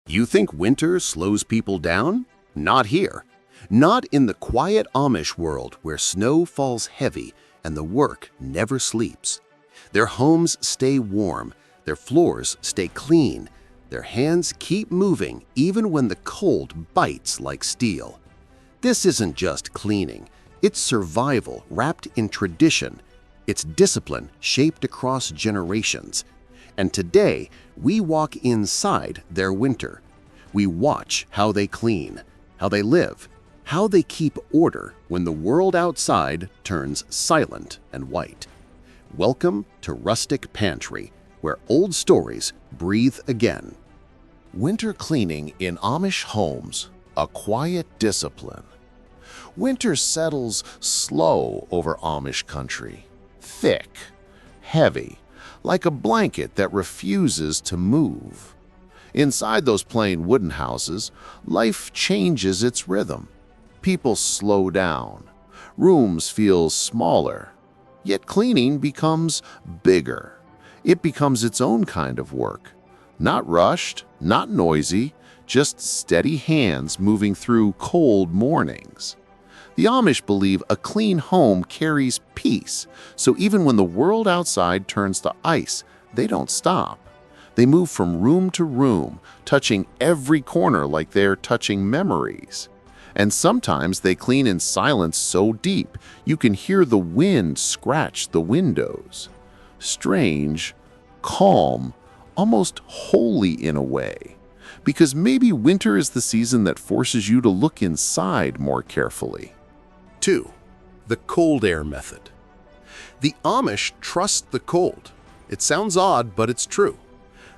You think winter slows people down? Not here. Not in the quiet Amish world where snow falls heavy and the work never sleeps. Their homes stay warm, their floors stay clean, their hands keep moving even when the cold bites like steel. This isn't just cleaning, it's survival wrapped in tradition. It's discipline shaped across generations. And today, we walk inside their winter. We watch how they clean, how they live, how they keep order when the world outside turns silent and white. Welcome to Rustic Pantry, where old stories breathe again. Winter cleaning in Amish homes, a quiet discipline. Winter settles slow over Amish country, thick, heavy, like a blanket that refuses to move. Inside those plain wooden houses, life changes its rhythm. People slow down. Rooms feel smaller. Yet cleaning becomes bigger. It becomes its own kind of work. Not rushed, not noisy, just steady hands moving through cold mornings. The Amish believe a clean home carries peace, so even when the world outside turns to ice, they don't stop. They move from room to room, touching every corner like they're touching memories. And sometimes they clean in silence so deep you can hear the wind scratch the windows. Strange, calm, almost holy in a way. Because maybe winter is the season that forces you to look inside more carefully. 2. The cold air method. The Amish trust the cold. It sounds odd, but it's true.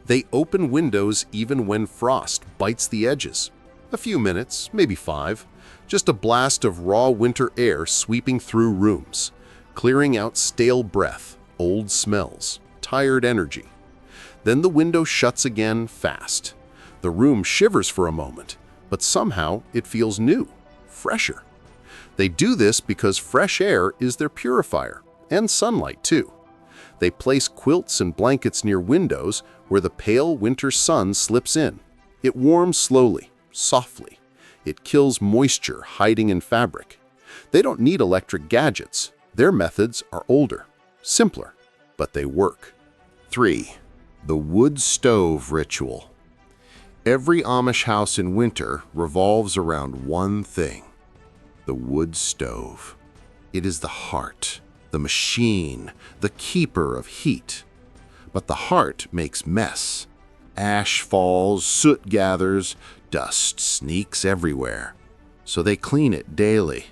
They open windows even when frost bites the edges. A few minutes, maybe 5, just a blast of raw winter air sweeping through rooms, clearing out stale breath, old smells, tired energy. Then the window shuts again fast. The room shivers for a moment, but somehow it feels new, fresher. They do this because fresh air is their purifier, and sunlight too. They place quilts and blankets near windows where the pale winter sun slips in. It warms slowly, softly. It kills moisture hiding in fabric. They don't need electric gadgets. Their methods are older, simpler, but they work. 3. The wood stove ritual. Every Amish house in winter revolves around one thing: the wood stove. It is the heart, the machine, the keeper of heat. But the heart makes mess. Ash falls, soot gathers, dust sneaks everywhere. So they clean it daily.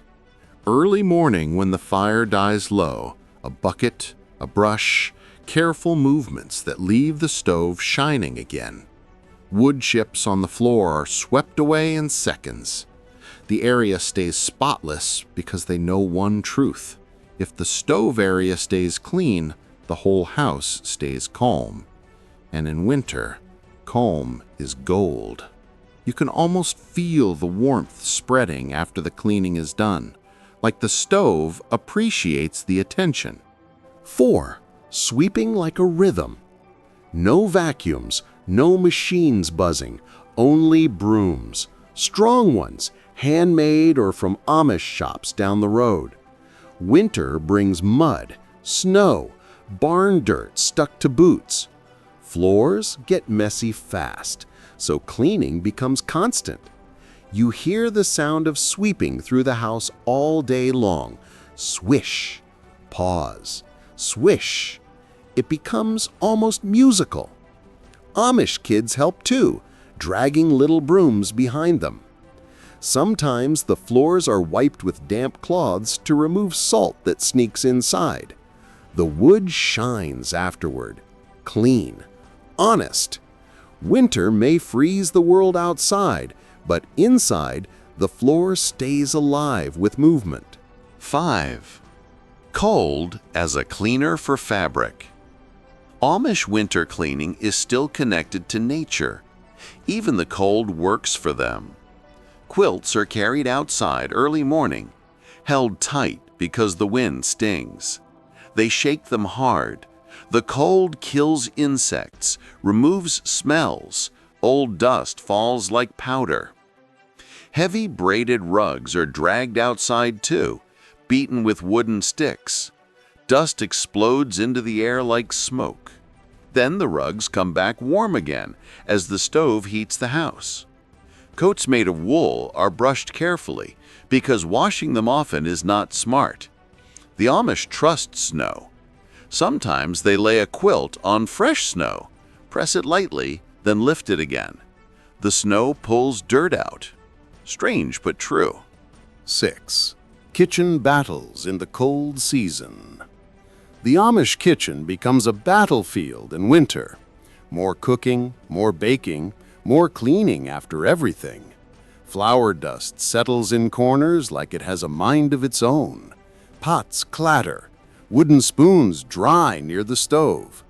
Early morning when the fire dies low, a bucket, a brush, careful movements that leave the stove shining again. Wood chips on the floor are swept away in seconds. The area stays spotless because they know one truth: if the stove area stays clean, the whole house stays calm. And in winter, calm is gold. You can almost feel the warmth spreading after the cleaning is done, like the stove appreciates the attention. 4. Sweeping like a rhythm. No vacuums, no machines buzzing, only brooms. Strong ones, handmade or from Amish shops down the road. Winter brings mud, snow, barn dirt stuck to boots. Floors get messy fast, so cleaning becomes constant. You hear the sound of sweeping through the house all day long. Swish, pause, swish. It becomes almost musical. Amish kids help too, dragging little brooms behind them. Sometimes the floors are wiped with damp cloths to remove salt that sneaks inside. The wood shines afterward, clean, honest. Winter may freeze the world outside, but inside, the floor stays alive with movement. 5. Cold as a cleaner for fabric. Amish winter cleaning is still connected to nature. Even the cold works for them. Quilts are carried outside early morning, held tight because the wind stings. They shake them hard. The cold kills insects, removes smells, Old dust falls like powder. Heavy braided rugs are dragged outside too, beaten with wooden sticks. Dust explodes into the air like smoke. Then the rugs come back warm again as the stove heats the house. Coats made of wool are brushed carefully because washing them often is not smart. The Amish trust snow. Sometimes they lay a quilt on fresh snow, press it lightly, then lift it again. The snow pulls dirt out. Strange but true. 6. Kitchen battles in the cold season. The Amish kitchen becomes a battlefield in winter. More cooking, more baking, more cleaning after everything. Flour dust settles in corners like it has a mind of its own. Pots clatter. Wooden spoons dry near the stove.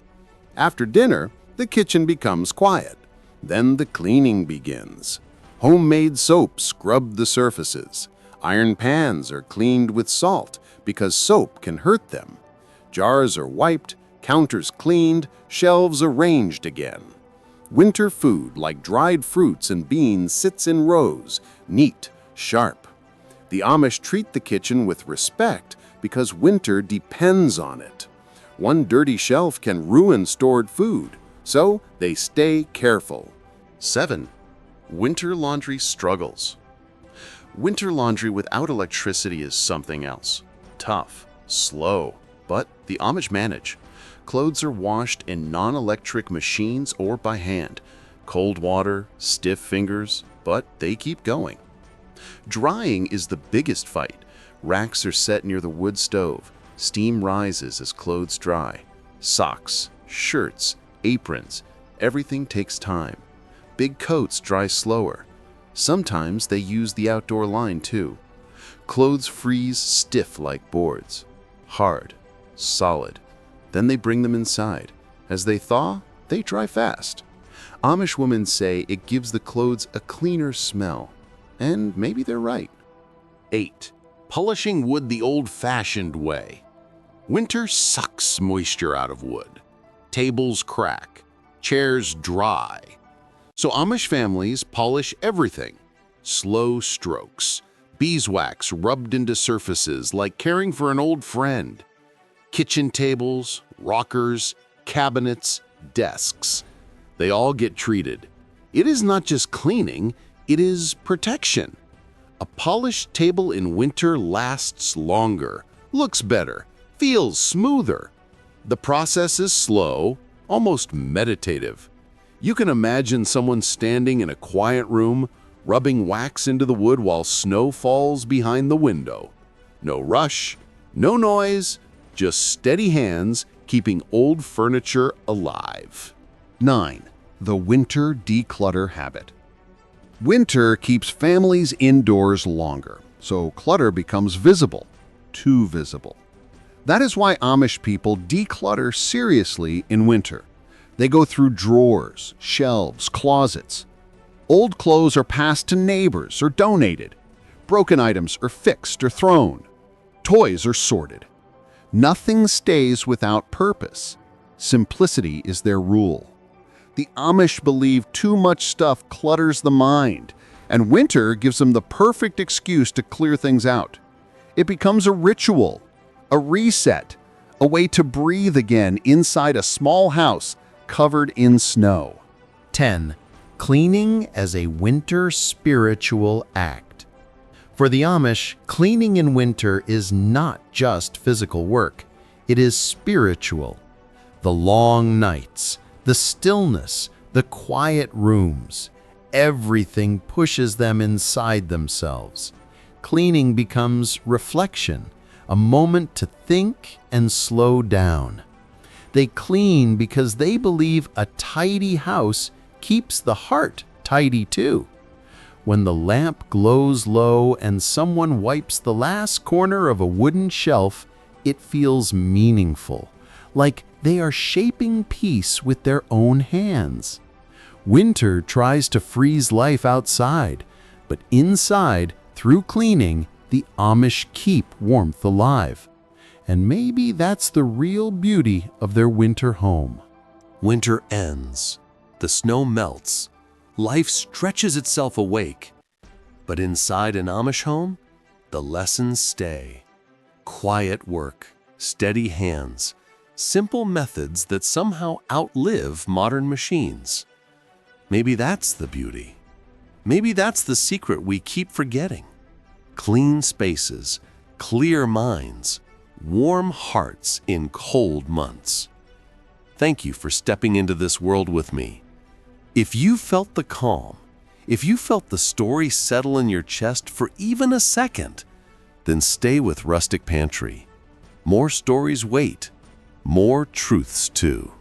After dinner, the kitchen becomes quiet. Then the cleaning begins. Homemade soap scrub the surfaces. Iron pans are cleaned with salt because soap can hurt them. Jars are wiped, counters cleaned, shelves arranged again. Winter food like dried fruits and beans sits in rows, neat, sharp. The Amish treat the kitchen with respect because winter depends on it. One dirty shelf can ruin stored food, so they stay careful. 7. Winter laundry struggles. Winter laundry without electricity is something else. Tough, slow, but the Amish manage. Clothes are washed in non-electric machines or by hand. Cold water, stiff fingers, but they keep going. Drying is the biggest fight. Racks are set near the wood stove. Steam rises as clothes dry. Socks, shirts, aprons, everything takes time. Big coats dry slower. Sometimes they use the outdoor line too. Clothes freeze stiff like boards. Hard, solid. Then they bring them inside. As they thaw, they dry fast. Amish women say it gives the clothes a cleaner smell. And maybe they're right. 8. Polishing wood the old-fashioned way. Winter sucks moisture out of wood. Tables crack. Chairs dry. So Amish families polish everything. Slow strokes. Beeswax rubbed into surfaces like caring for an old friend. Kitchen tables, rockers, cabinets, desks. They all get treated. It is not just cleaning, it is protection. A polished table in winter lasts longer, looks better, feels smoother. The process is slow, almost meditative. You can imagine someone standing in a quiet room, rubbing wax into the wood while snow falls behind the window. No rush, no noise, just steady hands keeping old furniture alive. 9. The winter declutter habit. Winter keeps families indoors longer, so clutter becomes visible, too visible. That is why Amish people declutter seriously in winter. They go through drawers, shelves, closets. Old clothes are passed to neighbors or donated. Broken items are fixed or thrown. Toys are sorted. Nothing stays without purpose. Simplicity is their rule. The Amish believe too much stuff clutters the mind, and winter gives them the perfect excuse to clear things out. It becomes a ritual, a reset, a way to breathe again inside a small house covered in snow. 10. Cleaning as a winter spiritual act. For the Amish, cleaning in winter is not just physical work, it is spiritual. The long nights, the stillness, the quiet rooms, everything pushes them inside themselves. Cleaning becomes reflection, a moment to think and slow down. They clean because they believe a tidy house keeps the heart tidy too. When the lamp glows low and someone wipes the last corner of a wooden shelf, it feels meaningful, like they are shaping peace with their own hands. Winter tries to freeze life outside, but inside, through cleaning, the Amish keep warmth alive. And maybe that's the real beauty of their winter home. Winter ends. The snow melts. Life stretches itself awake. But inside an Amish home, the lessons stay. Quiet work, steady hands, simple methods that somehow outlive modern machines. Maybe that's the beauty. Maybe that's the secret we keep forgetting. Clean spaces, clear minds, warm hearts in cold months. Thank you for stepping into this world with me. If you felt the calm, if you felt the story settle in your chest for even a second, then stay with Rustic Pantry. More stories wait, more truths too.